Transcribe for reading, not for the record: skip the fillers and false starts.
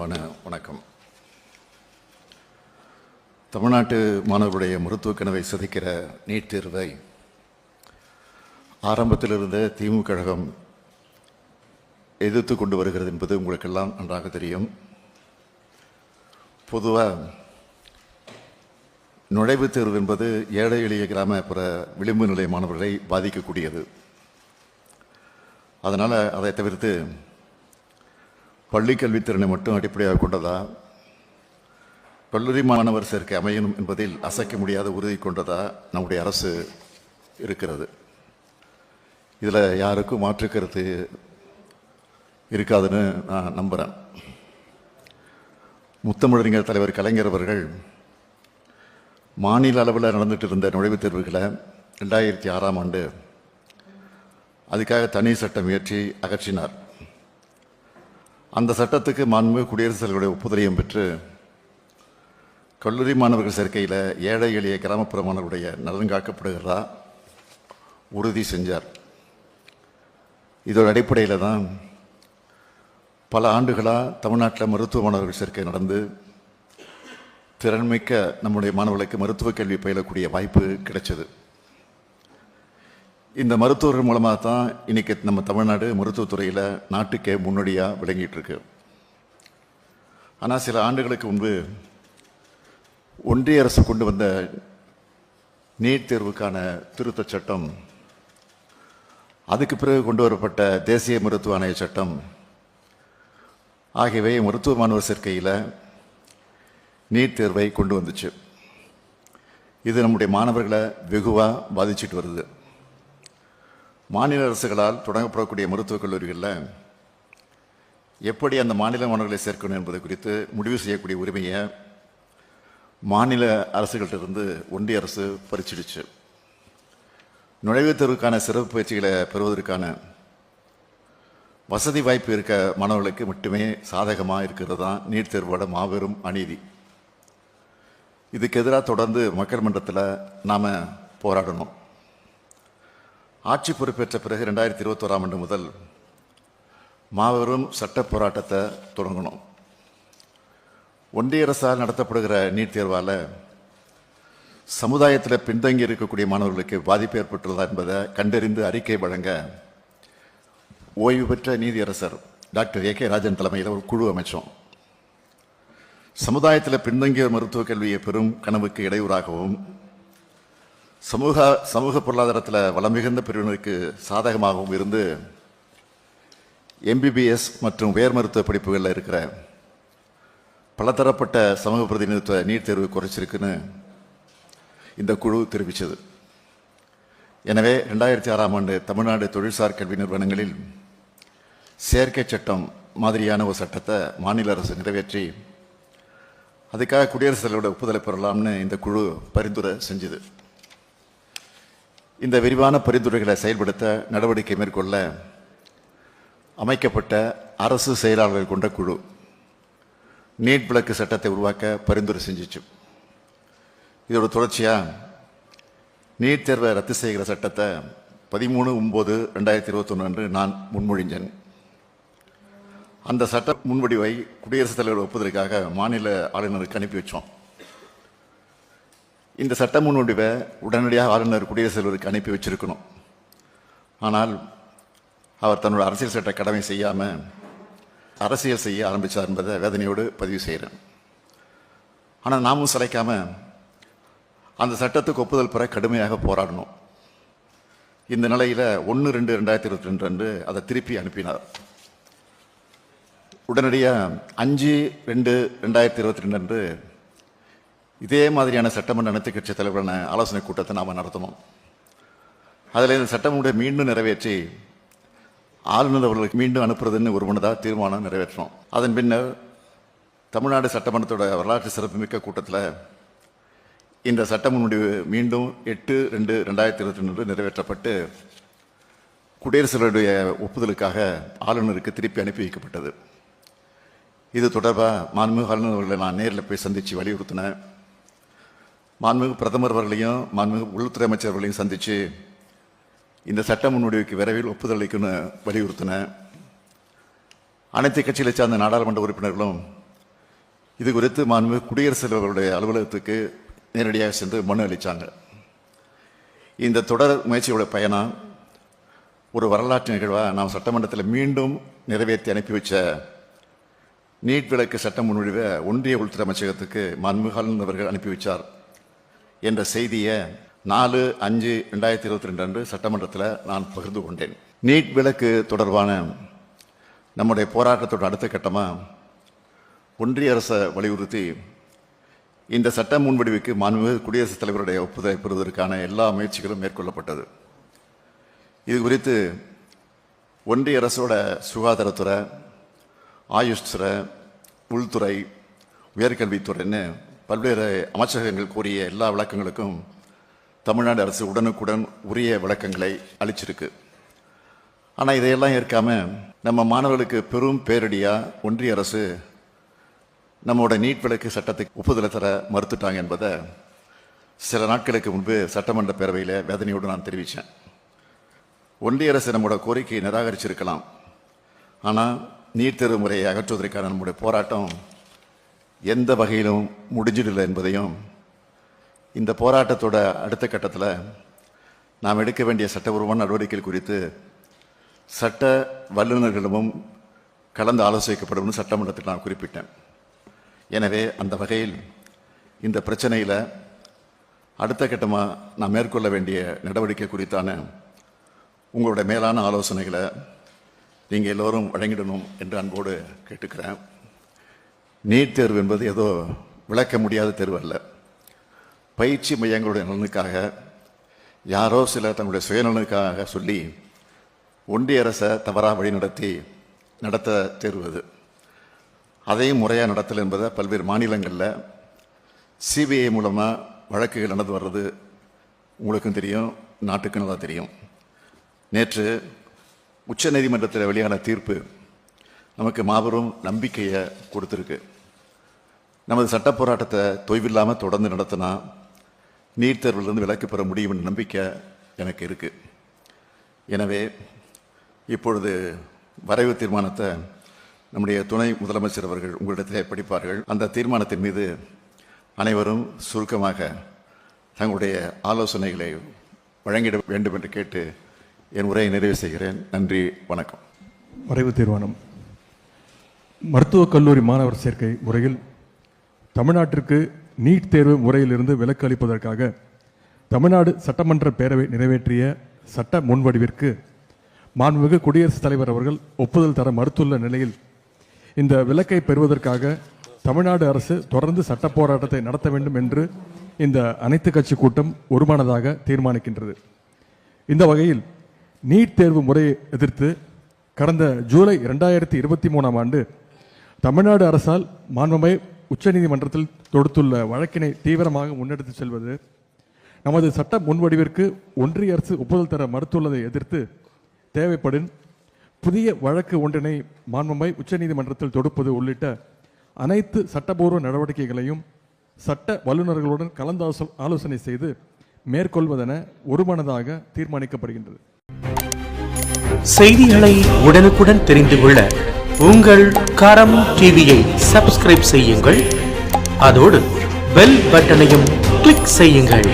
அன்பான வணக்கம். தமிழ்நாட்டு மாணவர்களுடைய மருத்துவ கனவை சிதைக்கிற நீட் தேர்வை ஆரம்பத்தில் இருந்த திமுக கழகம் எதிர்த்து கொண்டு வருகிறது என்பது உங்களுக்கெல்லாம் நன்றாக தெரியும். பொதுவாக நுழைவுத் தேர்வு என்பது ஏழை எளிய கிராமப்புற விளிம்பு நிலை மாணவர்களை பாதிக்கக்கூடியது. அதனால் அதை தவிர்த்து பள்ளிக்கல்வித்திறனை மட்டும் அடிப்படையாக கொண்டதா, கல்லூரி மாணவர் சேர்க்கை அமையணும் என்பதில் அசைக்க முடியாத உறுதி கொண்டதா நம்முடைய அரசு இருக்கிறது. இதில் யாருக்கும் மாற்று கருத்து இருக்காதுன்னு நான் நம்புகிறேன். முத்தமிழறிஞர் தலைவர் கலைஞர் அவர்கள் மாநில அளவில் நடந்துட்டு இருந்த நுழைவுத் தேர்வுகளை 2006ஆம் ஆண்டு அதுக்காக தனி சட்டம் இயற்றி அகற்றினார். அந்த சட்டத்துக்கு மாண்புமிகு குடியரசுத் தலைவருடைய ஒப்புதலையும் பெற்று கல்லூரி மாணவர்கள் சேர்க்கையில் ஏழை எளிய கிராமப்புற மாணவருடைய நலன் காக்கப்படுகிறதா உறுதி செஞ்சார். இதோட அடிப்படையில் தான் பல ஆண்டுகளாக தமிழ்நாட்டில் மருத்துவ மாணவர்கள் சேர்க்கை நடந்து திறன்மிக்க நம்முடைய மாணவர்களுக்கு மருத்துவ கல்வி பயிலக்கூடிய வாய்ப்பு கிடைச்சது. இந்த மருத்துவர்கள் மூலமாக தான் இன்றைக்கி நம்ம தமிழ்நாடு மருத்துவத்துறையில் நாட்டுக்கே முன்னோடியாக விளங்கிட்டு இருக்கு. ஆனால் சில ஆண்டுகளுக்கு முன்பு ஒன்றிய அரசு கொண்டு வந்த நீட் தேர்வுக்கான திருத்தச் சட்டம், அதுக்கு பிறகு கொண்டு வரப்பட்ட தேசிய மருத்துவ ஆணைய சட்டம் ஆகியவை மருத்துவ மாணவர் சேர்க்கையில் நீட் தேர்வை கொண்டு வந்துச்சு. இது நம்முடைய மாணவர்களை வெகுவாக பாதிச்சுட்டு வருது. மாநில அரசுகளால் தொடங்கப்படக்கூடிய மருத்துவக் கல்லூரிகளில் எப்படி அந்த மாநில மாணவர்களை சேர்க்கணும் என்பது குறித்து முடிவு செய்யக்கூடிய உரிமையை மாநில அரசுகளிலிருந்து ஒன்றிய அரசு பறிச்சிடுச்சு. நுழைவுத் தேர்வுக்கான சிறப்பு பயிற்சிகளை பெறுவதற்கான வசதி வாய்ப்பு இருக்க மாணவர்களுக்கு மட்டுமே சாதகமாக இருக்கிறது தான் நீட் தேர்வோட மாபெரும் அநீதி. இதுக்கு எதிராக தொடர்ந்து மக்கள் மன்றத்தில் நாம் போராடணும். ஆட்சி பொறுப்பேற்ற பிறகு 2021ஆம் ஆண்டு முதல் மாபெரும் சட்ட போராட்டத்தை தொடங்கணும். ஒன்றிய அரசால் நடத்தப்படுகிற நீட் தேர்வால் சமுதாயத்தில் பின்தங்கி இருக்கக்கூடிய மாணவர்களுக்கு பாதிப்பு ஏற்பட்டுள்ளதா என்பதை கண்டறிந்து அறிக்கை வழங்க ஓய்வு பெற்ற நீதியரசர் டாக்டர் ஏ.கே. ராஜன் தலைமையில் ஒரு குழு அமைச்சோம். சமுதாயத்தில் பின்தங்கிய மருத்துவ கல்வியை பெறும் கனவுக்கு இடையூறாகவும் சமூக பொருளாதாரத்தில் வளம் மிகுந்த பிரிவினருக்கு சாதகமாகவும் இருந்து MBBS மற்றும் உயர் மருத்துவ படிப்புகளில் இருக்கிற பலதரப்பட்ட சமூக பிரதிநிதித்துவ நீட் தேர்வு குறைச்சிருக்குன்னு இந்த குழு தெரிவித்தது. எனவே 2006ஆம் ஆண்டு தமிழ்நாடு தொழில்சார் கல்வி நிறுவனங்களில் சேர்க்கை சட்டம் மாதிரியான ஒரு சட்டத்தை மாநில அரசு நிறைவேற்றி அதுக்காக குடியரசுத் தலைவரோட ஒப்புதலை பெறலாம்னு இந்த குழு பரிந்துரை செஞ்சுது. இந்த விரிவான பரிந்துரைகளை செயல்படுத்த நடவடிக்கை மேற்கொள்ள அமைக்கப்பட்ட அரசு செயலாளர்கள் கொண்ட குழு நீட் விலக்கு சட்டத்தை உருவாக்க பரிந்துரை செஞ்சிச்சு. இதோட தொடர்ச்சியாக நீட் தேர்வை ரத்து செய்கிற சட்டத்தை 13/9/2021 அன்று நான் முன்மொழிஞ்சேன். அந்த சட்ட முன்வடிவை குடியரசுத் தலைவர் ஒப்புதலுக்காக மாநில ஆளுநருக்கு அனுப்பி வச்சோம். இந்த சட்ட முன்வடிவை உடனடியாக ஆளுநர் குடியரசுத் தலைவருக்கு அனுப்பி வச்சிருக்கணும். ஆனால் அவர் தன்னோட அரசியல் சட்ட கடமை செய்யாமல் அரசியல் செய்ய ஆரம்பித்தார் என்பதை வேதனையோடு பதிவு செய்கிறேன். ஆனால் நாமும் சளைக்காமல் அந்த சட்டத்துக்கு ஒப்புதல் பெற கடுமையாக போராடணும். இந்த நிலையில் 1/2/2022 அன்று அதை திருப்பி அனுப்பினார். உடனடியாக 5/2/2022 அன்று இதே மாதிரியான சட்டமன்ற அனைத்து கட்சி தலைவரான ஆலோசனை கூட்டத்தை நாம் நடத்தணும். அதில் இந்த சட்டமுறை மீண்டும் நிறைவேற்றி ஆளுநர் அவர்களுக்கு மீண்டும் அனுப்புறதுன்னு ஒரு மனதாக தீர்மானம் நிறைவேற்றணும். அதன் பின்னர் தமிழ்நாடு சட்டமன்றத்தோட வரலாற்று சிறப்புமிக்க கூட்டத்தில் இந்த சட்ட முன்வடிவு மீண்டும் 8/2/2022 நிறைவேற்றப்பட்டு குடியரசுத் தலைவருடைய ஒப்புதலுக்காக ஆளுநருக்கு திருப்பி அனுப்பி வைக்கப்பட்டது. இது தொடர்பாக மாண்புமிகு ஆளுநர் அவர்களை நான் நேரில் போய் சந்தித்து வலியுறுத்தினேன். மாண்புமிகு பிரதமர் அவர்களையும் மாண்புமிகு உள்துறை அமைச்சர் அவர்களையும் சந்தித்து இந்த சட்ட முன்வடிவுக்கு விரைவில் ஒப்புதல் அளிக்கணும்னு வலியுறுத்தினேன். அனைத்து கட்சிகளை சார்ந்த நாடாளுமன்ற உறுப்பினர்களும் இது குறித்து மாண்பு குடியரசுத் தலைவருடைய அலுவலகத்துக்கு நேரடியாக சென்று மனு அளித்தாங்க. இந்த தொடர் முயற்சியோட பயணம் ஒரு வரலாற்று நிகழ்வாக நாம் சட்டமன்றத்தில் மீண்டும் நிறைவேற்றி அனுப்பி வச்ச நீட் விலக்கு சட்ட முன்வடிவை ஒன்றிய உள்துறை அமைச்சகத்துக்கு மாண்புமிகு ஆளுநர் அவர்கள் அனுப்பி வச்சார் என்ற செய்தியை 4/5/2022 அன்று சட்டமன்றத்தில் நான் பகிர்ந்து கொண்டேன். நீட் விலக்கு தொடர்பான நம்முடைய போராட்டத்தோட அடுத்த கட்டமாக ஒன்றிய அரசை வலியுறுத்தி இந்த சட்ட முன்வடிவுக்கு மாண்புமிகு குடியரசுத் தலைவருடைய ஒப்புதலை பெறுவதற்கான எல்லா முயற்சிகளும் மேற்கொள்ளப்பட்டது. இது குறித்து ஒன்றிய அரசோட சுகாதாரத்துறை, ஆயுஷ் துறை, உள்துறை, உயர்கல்வித்துறைன்னு பல்வேறு அமைச்சகங்கள் கூறிய எல்லா விளக்கங்களுக்கும் தமிழ்நாடு அரசு உடனுக்குடன் உரிய விளக்கங்களை அளிச்சிருக்கு. ஆனால் இதையெல்லாம் ஏற்காம நம்ம மாணவர்களுக்கு பெரும் பேரடியாக ஒன்றிய அரசு நம்மளோட நீட் விலக்கு சட்டத்துக்கு ஒப்புதலை தர மறுத்துட்டாங்க என்பதை சில நாட்களுக்கு முன்பு சட்டமன்ற பேரவையில் வேதனையோடு நான் தெரிவித்தேன். ஒன்றிய அரசு நம்மளோட கோரிக்கையை நிராகரிச்சிருக்கலாம், ஆனால் நீட் தேர்வு முறையை அகற்றுவதற்கான நம்முடைய போராட்டம் எந்த வகையிலும் முடிஞ்சிடலை என்பதையும், இந்த போராட்டத்தோட அடுத்த கட்டத்தில் நாம் எடுக்க வேண்டிய சட்டபூர்வமான நடவடிக்கைகள் குறித்து சட்ட வல்லுநர்களிடமும் கலந்து ஆலோசிக்கப்படும் சட்டமன்றத்தில் நான் குறிப்பிட்டேன். எனவே அந்த வகையில் இந்த பிரச்சனையில் அடுத்த கட்டமாக நான் மேற்கொள்ள வேண்டிய நடவடிக்கை குறித்தான உங்களுடைய மேலான ஆலோசனைகளை நீங்கள் எல்லோரும் வழங்கிடணும் என்று அன்போடு கேட்டுக்கிறேன். நீட் தேர்வு என்பது ஏதோ விளக்க முடியாத தேர்வு அல்ல. பயிற்சி மையங்களுடைய நலனுக்காக யாரோ சிலர் தங்களுடைய சுயநலனுக்காக சொல்லி ஒன்றிய அரசை தவறாக வழிநடத்தி நடத்த தேர்வு அது. அதையும் முறையாக நடத்தல் என்பதை பல்வேறு மாநிலங்களில் சிபிஐ மூலமாக வழக்குகள் நடந்து வர்றது உங்களுக்கும் தெரியும், நாட்டுக்கு நல்லா தெரியும். நேற்று உச்ச நீதிமன்றத்தில் வெளியான தீர்ப்பு நமக்கு மாபெரும் நம்பிக்கையை கொடுத்துருக்கு. நமது சட்ட போராட்டத்தை தொய்வில்லாமல் தொடர்ந்து நடத்தினா நீட் தேர்விலிருந்து விலக்கு பெற முடியும் என்ற நம்பிக்கை எனக்கு இருக்குது. எனவே இப்பொழுது வரைவு தீர்மானத்தை நம்முடைய துணை முதலமைச்சர் அவர்கள் உங்களிடத்திலே படிப்பார்கள். அந்த தீர்மானத்தின் மீது அனைவரும் சுருக்கமாக தங்களுடைய ஆலோசனைகளை வழங்கிட வேண்டும் என்று கேட்டு என் உரையை நிறைவு செய்கிறேன். நன்றி, வணக்கம். வரைவு தீர்மானம். மருத்துவக் கல்லூரி மாணவர் சேர்க்கை முறையில் தமிழ்நாட்டிற்கு நீட் தேர்வு முறையிலிருந்து விலக்கு அளிப்பதற்காக தமிழ்நாடு சட்டமன்ற பேரவை நிறைவேற்றிய சட்ட முன்வடிவிற்கு மாண்புமிகு குடியரசுத் தலைவர் அவர்கள் ஒப்புதல் தர மறுத்துள்ள நிலையில் இந்த விலக்கை பெறுவதற்காக தமிழ்நாடு அரசு தொடர்ந்து சட்ட போராட்டத்தை நடத்த வேண்டும் என்று இந்த அனைத்து கட்சி கூட்டம் ஒருமனதாக தீர்மானிக்கின்றது. இந்த வகையில் நீட் தேர்வு முறையை எதிர்த்து கடந்த ஜூலை 2023 ஆண்டு தமிழ்நாடு அரசால் மாண்புமிகு உச்சநீதிமன்றத்தில் தொடுத்துள்ள வழக்கினை தீவிரமாக முன்னெடுத்து செல்வது, நமது சட்ட முன்வடிவிற்கு ஒன்றிய அரசு ஒப்புதல் தர மறுத்துள்ளதை எதிர்த்து தேவைப்படும் புதிய வழக்கு ஒன்றினை மாண்புமிகு உச்சநீதிமன்றத்தில் தொடுப்பது உள்ளிட்ட அனைத்து சட்டபூர்வ நடவடிக்கைகளையும் சட்ட வல்லுநர்களுடன் கலந்து ஆலோசனை செய்து மேற்கொள்வதென ஒருமனதாக தீர்மானிக்கப்படுகின்றது. செய்திகளை உடனுக்குடன் தெரிந்து கொள்ள உங்கள் கரம் டிவியை சப்ஸ்கிரைப் செய்யுங்கள். அதோடு பெல் பட்டனையும் கிளிக் செய்யுங்கள்.